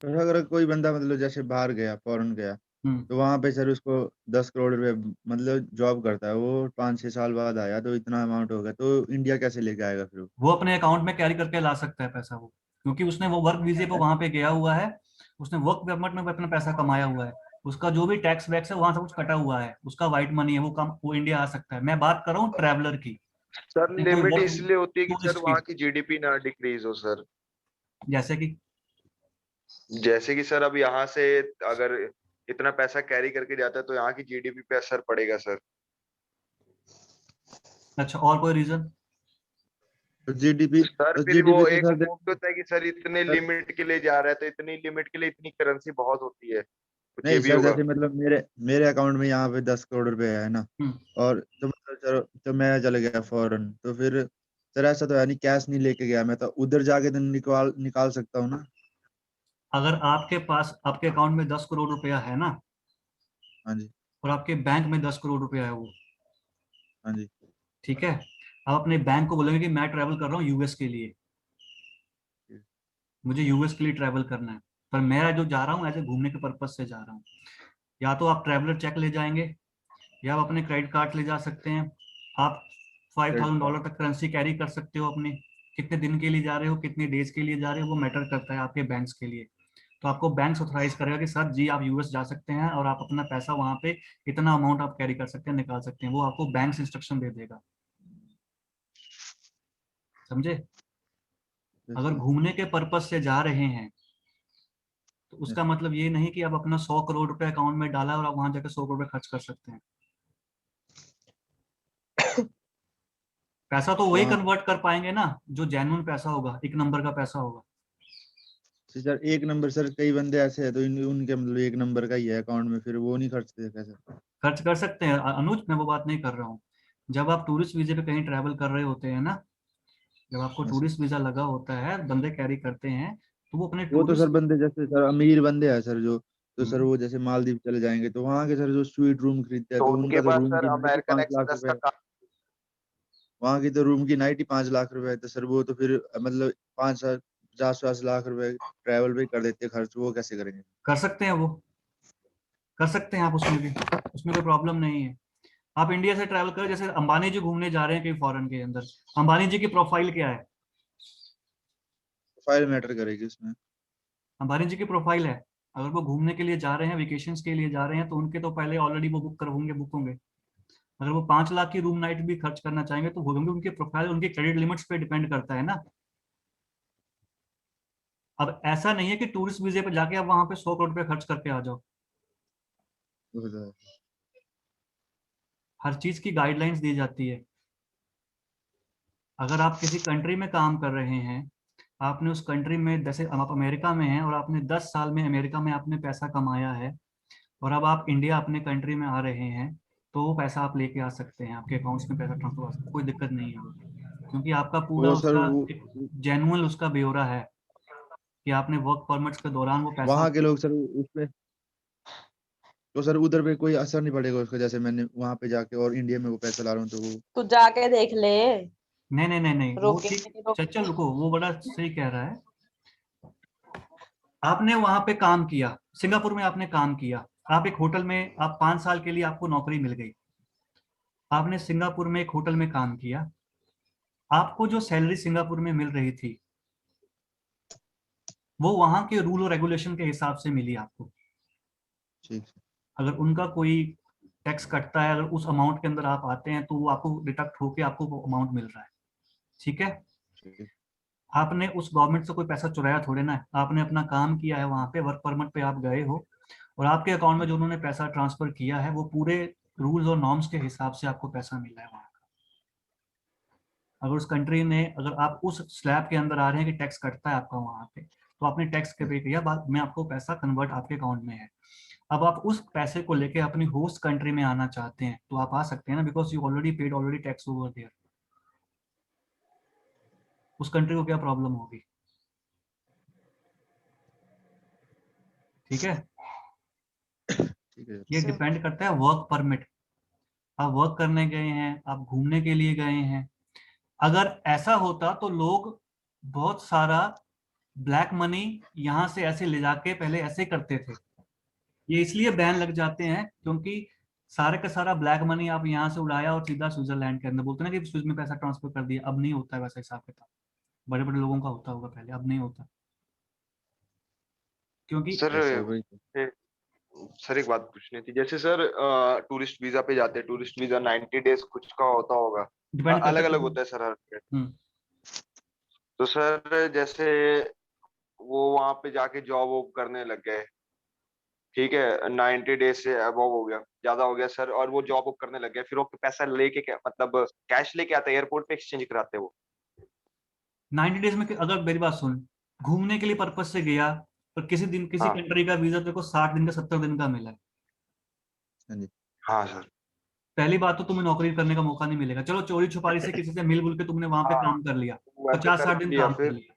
तो अगर कोई बंदा मतलब जैसे बाहर गया, फॉरेन गया, तो वहां पे सर उसको 10 करोड़ रुपए मतलब जॉब करता है, वो 5-6 साल बाद आया तो इतना अमाउंट हो गया, तो इंडिया कैसे लेके आएगा फिर वो अपने अकाउंट में कैरी करके ला सकता है पैसा वो, क्योंकि उसने वो वर्क वीजे पे वहां पे गया हुआ है, उसने वर्क परमिट में अपना पैसा कमाया हुआ है, उसका जो भी टैक्स वैक्स है वहां से कुछ कटा हुआ है, उसका व्हाइट मनी है, वो कम वो इंडिया आ सकता है। मैं बात कर रहा हूँ ट्रैवलर की। सर कोई लिमिट work इसलिए होती है कि सर tourist की, वहाँ की जीडीपी ना डिक्रीज हो सर। जैसे कि सर अब यहाँ से अगर इतना पैसा कैरी करके जाता है तो यहाँ की जीडीपी पे असर पड़ेगा सर। अच्छा, और कोई रीजन? तो जीडीपी सर तो फिर वो जीडीपी तो एक सर अमाउंट होता है कि सर इतने सर लिमिट के लिए जा रहा है तो इतनी लिमिट के लिए इतनी करेंसी बहुत होती है, कुछ ये नहीं भी सर, होगा। जैसे मतलब मेरे अकाउंट में यहाँ पे 10 करोड़ रुपए है ना, और तो मतलब चलो तो मैं चले गया फॉरेन, तो फिर सर ऐसा तो है नहीं कैश नहीं लेके गया, मैं तो उधर जाके तो निकाल सकता हूँ ना। अगर आपके पास आपके अकाउंट में 10 करोड़ रुपया है ना, हाँ जी। और आपके बैंक में 10 करोड़ रुपया है वो, हाँ जी। ठीक है, आप अपने बैंक को बोलेंगे कि मैं ट्रैवल कर रहा हूँ यूएस के लिए, मुझे यूएस के लिए ट्रैवल करना है, पर मैं जो जा रहा हूँ ऐसे घूमने के पर्पज से जा रहा हूँ। या तो आप ट्रैवलर चेक ले जाएंगे या आप अपने क्रेडिट कार्ड ले जा सकते हैं। आप $5,000 तक करेंसी कैरी कर सकते हो अपनी, कितने दिन के लिए जा रहे हो, कितने डेज के लिए जा रहे हो, वो मैटर करता है आपके बैंक्स के लिए। तो आपको बैंक ऑथराइज करेगा कि सर जी आप यूएस जा सकते हैं और आप अपना पैसा वहां पे इतना अमाउंट आप कैरी कर सकते हैं, निकाल सकते हैं, वो आपको बैंक इंस्ट्रक्शन दे देगा। समझे? अगर घूमने के पर्पज से जा रहे हैं तो उसका मतलब ये नहीं कि आप अपना 100 करोड़ रुपए अकाउंट में डाला और आप वहां जाकर 100 करोड़ रुपए खर्च कर सकते हैं। पैसा तो वही कन्वर्ट कर पाएंगे ना जो जेन्युइन पैसा होगा, एक नंबर का पैसा होगा। सर एक नंबर, सर कई बंदे ऐसे हैं तो उनके मतलब एक नंबर का ही है अकाउंट में, फिर वो नहीं खर्चते कैसे? खर्च कर सकते हैं अनुज, मैं वो बात नहीं कर रहा हूँ। जब आप टूरिस्ट वीजे पे कहीं ट्रैवल कर रहे होते हैं ना, जब आपको टूरिस्ट वीजा लगा होता है, बंदे कैरी करते हैं, तो वो अपने वो तो सर टूरिस्ट बंदे जैसे सर अमीर बंदे हैं सर जो, तो सर वो जैसे मालदीव चले जाएंगे तो वहाँ के सर जो स्वीट रूम खरीदते हैं तो तो उनके उनका तो पास रूम सर की नाइट ही अमेरिकन 5 लाख एक्सप्रेस रुपए, का वहाँ की तो रूम की नाइट ही 5 लाख रुपए है, तो सर वो तो फिर मतलब 50 लाख रुपए ट्रैवल पे कर देते हैं खर्च, वो कैसे करेंगे? कर सकते हैं, वो कर सकते हैं आप उसमें भी, उसमें कोई प्रॉब्लम नहीं है। आप इंडिया से ट्रैवल करें, जैसे अंबानी जी घूमने जा रहे हैं कहीं फॉरेन के अंदर, अंबानी जी की प्रोफाइल क्या है? फाइल मैटर करेगी उसमें। अंबानी जी की प्रोफाइल है, अगर वो घूमने के लिए जा रहे हैं, वेकेशंस के लिए जा रहे हैं, तो उनके तो पहले ऑलरेडी वो बुक होंगे। अगर वो 5 लाख की रूम नाइट भी खर्च करना चाहेंगे तो होंगे, उनके प्रोफाइल उनके क्रेडिट लिमिट्स पे डिपेंड करता है ना। अब ऐसा नहीं है कि टूरिस्ट वीजे पे जाके आप वहां पे 100 करोड़ रुपए खर्च करके आ जाओ। वो तो है। हर चीज की गाइडलाइंस दी जाती है। अगर आप किसी कंट्री में काम कर रहे हैं, आपने उस कंट्री में, जैसे आप अमेरिका में हैं और आपने 10 साल में अमेरिका में आपने पैसा कमाया है और अब आप इंडिया अपने कंट्री में आ रहे हैं, तो वो पैसा आप लेके आ सकते हैं, आपके अकाउंट्स में पैसा ट्रांसफर हो सकता है, कोई दिक्कत नहीं है वो, क्योंकि आपका पूरा वो सर उसका एक जेन्युइन उसका ब्यौरा है कि आपने वर्क परमिट्स के दौरान वो पैसा। वहाँ के लोग सर उसपे, तो सर उधर पे कोई असर नहीं पड़ेगा उसका, जैसे मैंने वहाँ पे जाके और इंडिया में वो पैसा ला रहा हूँ तो वो। तू जाके देख ले, नहीं नहीं नहीं नहीं, वो रोके ठीक। नहीं रोके। चल रुको, वो बड़ा सही कह रहा है। आपने वहां पे काम किया, सिंगापुर में आपने काम किया, आप एक होटल में, आप 5 साल के लिए आपको नौकरी मिल गई, आपने सिंगापुर में एक होटल में काम किया, आपको जो सैलरी सिंगापुर में मिल रही थी वो वहां के रूल और रेगुलेशन के हिसाब से मिली आपको। ठीक अगर उनका कोई टैक्स कटता है, अगर उस अमाउंट के अंदर आप आते हैं तो वो आपको डिडक्ट होके आपको वो अमाउंट मिल रहा है। ठीक है? ठीक। आपने उस गवर्नमेंट से कोई पैसा चुराया थोड़े ना है, आपने अपना काम किया है, वहां पे वर्क परमिट पे आप गए हो और आपके अकाउंट में जो उन्होंने पैसा ट्रांसफर किया है वो पूरे रूल्स और नॉर्म्स के हिसाब से आपको पैसा मिला है वहां का। अगर उस कंट्री ने, अगर आप उस स्लैब के अंदर आ रहे हैं कि टैक्स कटता है आपका वहां पे, तो आपने टैक्स के पे किया, बाद में आपको पैसा कन्वर्ट आपके अकाउंट में है। अब आप उस पैसे को लेके अपनी होस्ट कंट्री में आना चाहते हैं तो आप आ सकते हैं ना, because you already paid already tax over there. उस कंट्री को क्या प्रॉब्लम होगी? ठीक है? ठीक है। ये डिपेंड करता है वर्क परमिट। आप वर्क करने गए हैं, आप घूमने के लिए गए हैं। अगर ऐसा होता तो लोग बहुत सारा ब्लैक मनी यहाँ से ऐसे ले जाके पहले ऐसे करते थे। ये इसलिए बैन लग जाते हैं क्योंकि सारे का सारा ब्लैक मनी आप यहाँ से उड़ाया और सीधा स्विट्जरलैंड के अंदर, बोलते ना कि स्विस में पैसा ट्रांसफर कर दिया। अब नहीं होता है वैसा हिसाब किताब, बड़े बड़े लोगों का होता होगा पहले, अब नहीं होता क्योंकि सर सर वही तो। सर एक बात पूछनी थी, जैसे सर टूरिस्ट वीजा पे जाते हैं, टूरिस्ट वीजा 90 डेज कुछ का होता होगा, डिपेंड करता अलग है अलग होता है सर हर पे। हम्म। तो सर जैसे वो वहां पे जाके जॉब वॉब करने लग गए, ठीक है, 90 डेज से अबव हो गया, ज्यादा हो गया सर, और वो जॉब वॉब करने लग गए, फिर वो पैसा लेके क्या मतलब कैश लेके आते हैं एयरपोर्ट पे एक्सचेंज कराते हैं वो? 90 डेज में अगर मेरी बात सुन, घूमने के लिए पर्पज से गया और किसी दिन किसी हाँ कंट्री का वीजा तेरे को 60 दिन का 70 दिन का मिला है, हाँ जी। हाँ सर। पहली बात तो तुम्हें नौकरी करने का मौका नहीं मिलेगा। चलो चोरी छुपारी से किसी से मिल बुल के तुमने वहां पे हाँ काम कर लिया, वैसे 50-60 कर दिन लिया काम कर फिर। लिया,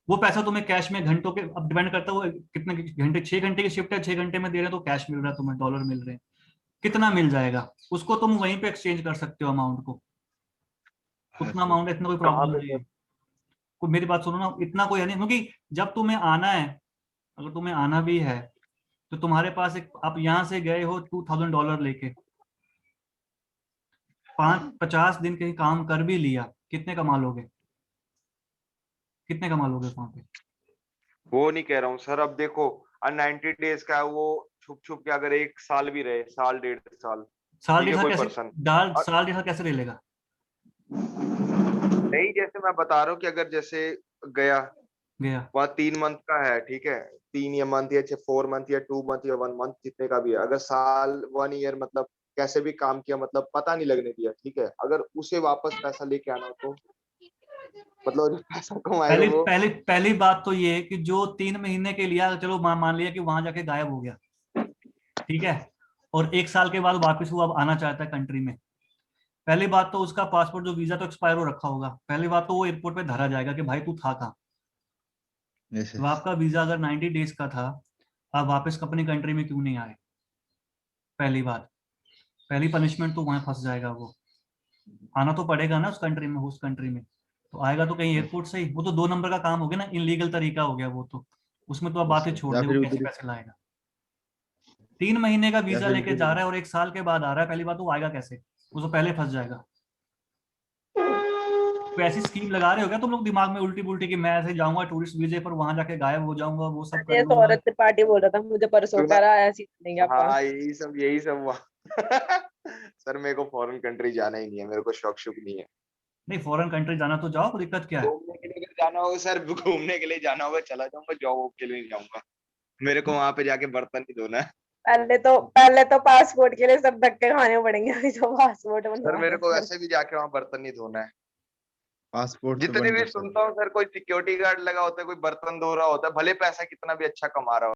वो पैसा तुम्हें कैश में घंटों के, अब डिपेंड करता है वो कितने घंटे, 6 घंटे की शिफ्ट है, 6 घंटे में दे रहे हैं तो कैश मिल रहा है तुम्हें, डॉलर मिल रहे हैं, कितना मिल जाएगा उसको तुम वहीं पे एक्सचेंज कर सकते हो अमाउंट को, उतना अमाउंट, इतना कोई कहाँ प्रॉब्लम पे नहीं सर? है। कोई मेरी बात सुनो ना, इतना कोई है नहीं, क्योंकि जब तुम्हें आना है, अगर तुम्हें आना भी है तो तुम्हारे पास एक, आप यहाँ से गए हो $2000 लेके, 50 दिन कहीं काम कर भी लिया, कितने कमा लोगे? कितने कमा लोगे वहां पे? वो नहीं कह रहा हूँ सर, अब देखो 90 डेज का है, वो छुप छुप के अगर 1 साल भी रहे, साल 1.5 साल, साल ठीक है, जैसा कोई कैसे पर्सन साल जैसा कैसे ले लेगा? नहीं, जैसे मैं बता रहा हूँ कि अगर जैसे गया गया वहाँ 3 मंथ का है, ठीक है, 3 मंथ या 4 मंथ या 2 मंथ या 1 मंथ, जितने का भी है, अगर साल 1 ईयर मतलब कैसे भी काम किया, मतलब पता नहीं लगने दिया, ठीक है, अगर उसे वापस पैसा लेके आना हो तो मतलब जो पैसा कमाएगा पहली वो पहली पहली बात तो ये है कि जो 3 महीने के लिए, चलो मान लिया कि वहां जाके गायब हो गया, ठीक है, और 1 साल के बाद वापस वो अब आना चाहता है कंट्री में, पहली बात तो उसका पासपोर्ट जो वीजा तो एक्सपायर हो रखा होगा, पहली बात तो वो एयरपोर्ट पे धरा जाएगा कि भाई तू था कहाँ। यस तो आपका वीजा अगर 90 डेज का था, आप वापस अपनी कंट्री में क्यों नहीं आए? पहली बात, पहली पनिशमेंट तो वहां फंस जाएगा वो। आना तो पड़ेगा ना उस कंट्री में, उस कंट्री में तो आएगा तो कहीं एयरपोर्ट से ही, वो तो 2 नंबर का काम हो गया ना, इनलीगल तरीका हो गया वो तो, उसमें तो आप बातें छोड़ या दे, वो फिर कैसे उधर पैसे लाएगा? 3 महीने का या वीजा फिर लेके उधर जा रहा है और 1 साल के बाद आ रहा है, पहली बात तो वो आएगा कैसे? वो तो पहले फंस जाएगा। तो ऐसी स्कीम लगा रहे हो क्या तुम लोग दिमाग में उल्टी पुल्टी कि मैं ऐसे जाऊंगा टूरिस्ट वीजे पर, वहां जाके गायब हो जाऊंगा, वो सब कर ये लूंगा? सौरभ त्रिपाठी बोल रहा था मुझे परसों, सुना, कह रहा ऐसे ही चलेंगे आपा। हाँ यही सब हुआ सर मेरे को फॉरेन कंट्री जाना ही नहीं है, मेरे को शौक शुक नहीं है। नहीं, फॉरेन कंट्री जाना तो जाओ, कोई दिक्कत क्या है? घूमने के लिए अगर जाना होगा सर, घूमने के लिए जाना होगा चला जाऊंगा, जॉब वॉब के लिए नहीं जाऊंगा, मेरे को वहां पे जाके बर्तन नहीं धोना है। पहले तो पासपोर्ट के लिए सब धक्के खाने पड़ेंगे, अभी तो पासपोर्ट सर बनवा मेरे को लो। वैसे भी जाके वहां बर्तन नहीं धोना है। पासपोर्ट तो जितने बन भी कर सकते। सुनता हूँ सर, कोई सिक्योरिटी गार्ड लगा होता है, कोई बर्तन धो रहा होता है, भले पैसा कितना भी अच्छा कमा रहा हो,